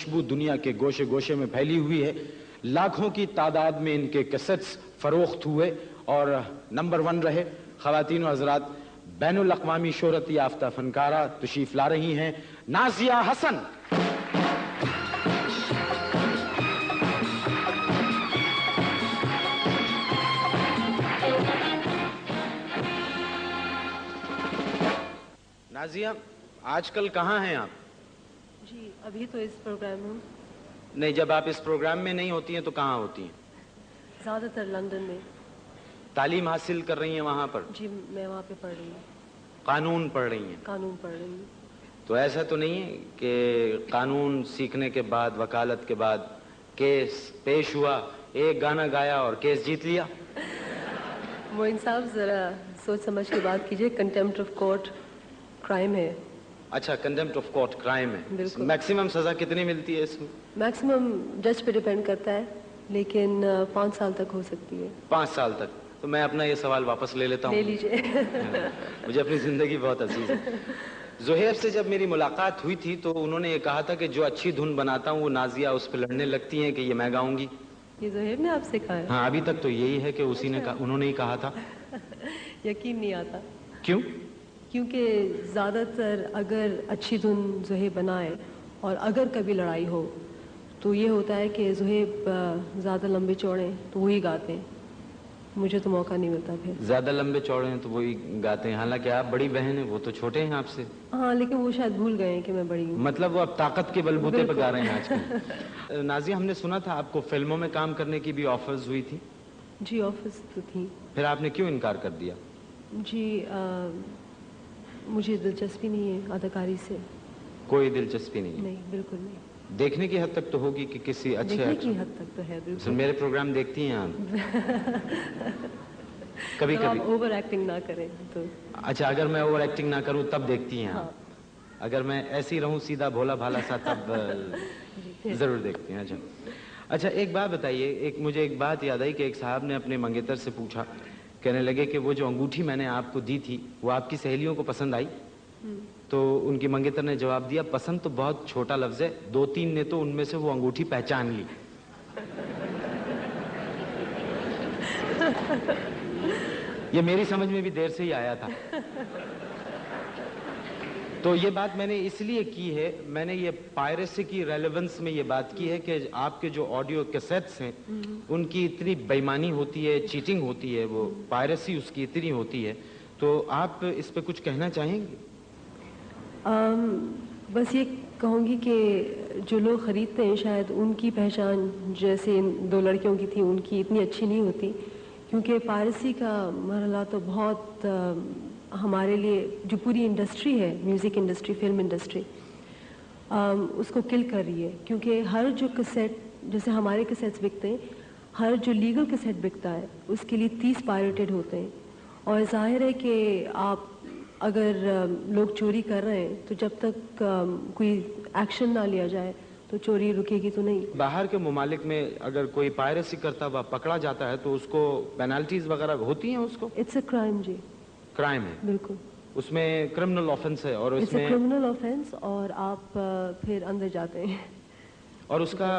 خوشبو دنیا کے گوشے گوشے میں پھیلی ہوئی ہے. لاکھوں کی تعداد میں ان کے کیسٹس فروخت ہوئے اور نمبر 1 رہے. خواتین و حضرات، بین الاقوامی شہرت یافتہ فنکارہ تشریف لا رہی ہیں نازیہ حسن. نازیہ، آج کل کہاں ہیں آپ؟ جی ابھی تو اس پروگرام میں. نہیں، جب آپ اس پروگرام میں نہیں ہوتی ہیں تو کہاں ہوتی ہیں؟ زیادہ تر لندن میں. تعلیم حاصل کر رہی ہیں وہاں پر؟ جی میں وہاں پہ پڑھ رہی ہوں. قانون پڑھ رہی ہیں؟ قانون پڑھ رہی ہوں. تو ایسا تو نہیں ہے کہ قانون سیکھنے کے بعد، وکالت کے بعد کیس پیش ہوا، ایک گانا گایا اور کیس جیت لیا؟ معین صاحب ذرا سوچ سمجھ کے بات کیجئے. کنٹیمپٹ آف کورٹ کرائم ہے. اچھا، کنٹیمپٹ آف کورٹ کرائم ہے. بالکل. میکسیمم سزا کتنی ملتی ہے اس میں؟ میکسیمم جج پہ ڈیپینڈ کرتا ہے، لیکن 5 سال تک ہو سکتی ہے. 5 سال تک؟ تو میں اپنا یہ سوال واپس لے لیتا ہوں. لے لیجئے. مجھے اپنی زندگی بہت عزیز ہے. زہیب سے جب میری ملاقات ہوئی تھی تو انہوں نے یہ کہا تھا کہ جو اچھی دھن بناتا ہوں وہ نازیہ اس پہ لڑنے لگتی ہیں کہ یہ میں گاؤں گی. یہ زہیب نے آپ سے کہا ہے؟ ہاں، ابھی تک تو یہی ہے کہ اسی نے انہوں نے ہی کہا تھا. یقین نہیں آتا. کیوں؟ کیونکہ زیادہ تر اگر اچھی دھن زہیب بنائے اور اگر کبھی لڑائی ہو تو یہ ہوتا ہے کہ زہیب زیادہ لمبے چوڑے تو وہی گاتے ہیں. مجھے تو موقع نہیں ملتا. پھر زیادہ لمبے چوڑے ہیں تو وہی گاتے ہیں، حالانکہ آپ بڑی بہن ہیں، وہ تو چھوٹے ہیں آپ سے. ہاں لیکن وہ شاید بھول گئے ہیں کہ میں بڑی ہوں. مطلب وہ اب طاقت کے بلبوتے پہ گا رہے ہیں آج کل. نازیہ، ہم نے سنا تھا آپ کو فلموں میں کام کرنے کی بھی آفرز ہوئی تھی. جی آفرز تو تھی. پھر آپ نے کیوں انکار کر دیا؟ جی مجھے دلچسپی نہیں ہے اداکاری سے. کوئی دلچسپی نہیں؟ نہیں، بالکل نہیں. دیکھنے کی حد تک تو ہوگی کہ کسی اچھے دیکھنے کی حد تک تو ہے بالکل. میرے پروگرام دیکھتی ہیں آپ؟ کبھی آپ کبھی اوور ایکٹنگ نہ کریں تو. اچھا، اگر میں اوور ایکٹنگ نہ کروں تب دیکھتی ہیں آپ؟ اگر میں ایسی رہوں سیدھا بھولا بھالا سا تب ضرور دیکھتی ہیں. اچھا ایک بات بتائیے، مجھے ایک بات یاد آئی کہ ایک صاحب نے اپنے منگیتر سے پوچھا، کہنے لگے کہ وہ جو انگوٹھی میں نے آپ کو دی تھی وہ آپ کی سہیلیوں کو پسند آئی؟ تو ان کی منگیتر نے جواب دیا، پسند تو بہت چھوٹا لفظ ہے، 2-3 نے تو ان میں سے وہ انگوٹھی پہچان لی. یہ میری سمجھ میں بھی دیر سے ہی آیا تھا. تو یہ بات میں نے اس لیے کی ہے، میں نے یہ پائریسی کی ریلیونس میں یہ بات کی ہے کہ آپ کے جو آڈیو کیسٹس ہیں ان کی اتنی بےایمانی ہوتی ہے، چیٹنگ ہوتی ہے، وہ پائریسی اس کی اتنی ہوتی ہے. تو آپ اس پہ کچھ کہنا چاہیں گے؟ بس یہ کہوں گی کہ جو لوگ خریدتے ہیں شاید ان کی پہچان جیسے ان 2 لڑکیوں کی تھی ان کی اتنی اچھی نہیں ہوتی، کیونکہ پائریسی کا مرحلہ تو بہت ہمارے لیے جو پوری انڈسٹری ہے، میوزک انڈسٹری، فلم انڈسٹری، اس کو کل کر رہی ہے. کیونکہ ہر جو کیسٹ، جیسے ہمارے کیسٹس بکتے ہیں، ہر جو لیگل کیسٹ بکتا ہے اس کے لیے 30 پائریٹڈ ہوتے ہیں. اور ظاہر ہے کہ آپ اگر لوگ چوری کر رہے ہیں تو جب تک کوئی ایکشن نہ لیا جائے تو چوری رکے گی تو نہیں. باہر کے ممالک میں اگر کوئی پائریسی کرتا ہوا پکڑا جاتا ہے تو اس کو پینالٹیز وغیرہ ہوتی ہیں؟ اس کو اٹس اے کرائم. جی کرائم ہے، بالکل. اس میں کرمنل آفنس ہے اور اس میں کرمنل آفنس، اور آپ پھر اندر جاتے ہیں. اور اس کا